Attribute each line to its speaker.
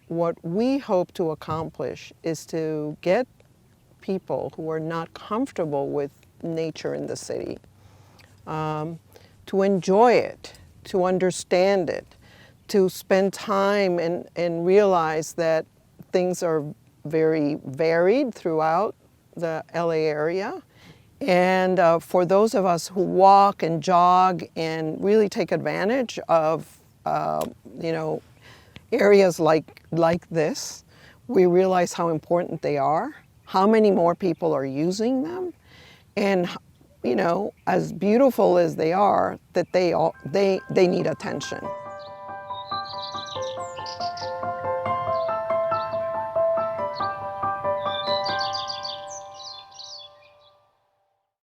Speaker 1: what we hope to accomplish is to get people who are not comfortable with nature in the city to enjoy it, to understand it, to spend time and realize that things are very varied throughout the LA area. And for those of us who walk and jog and really take advantage of, you know, areas like this, we realize how important they are, how many more people are using them, and, you know, as beautiful as they are, that they need attention.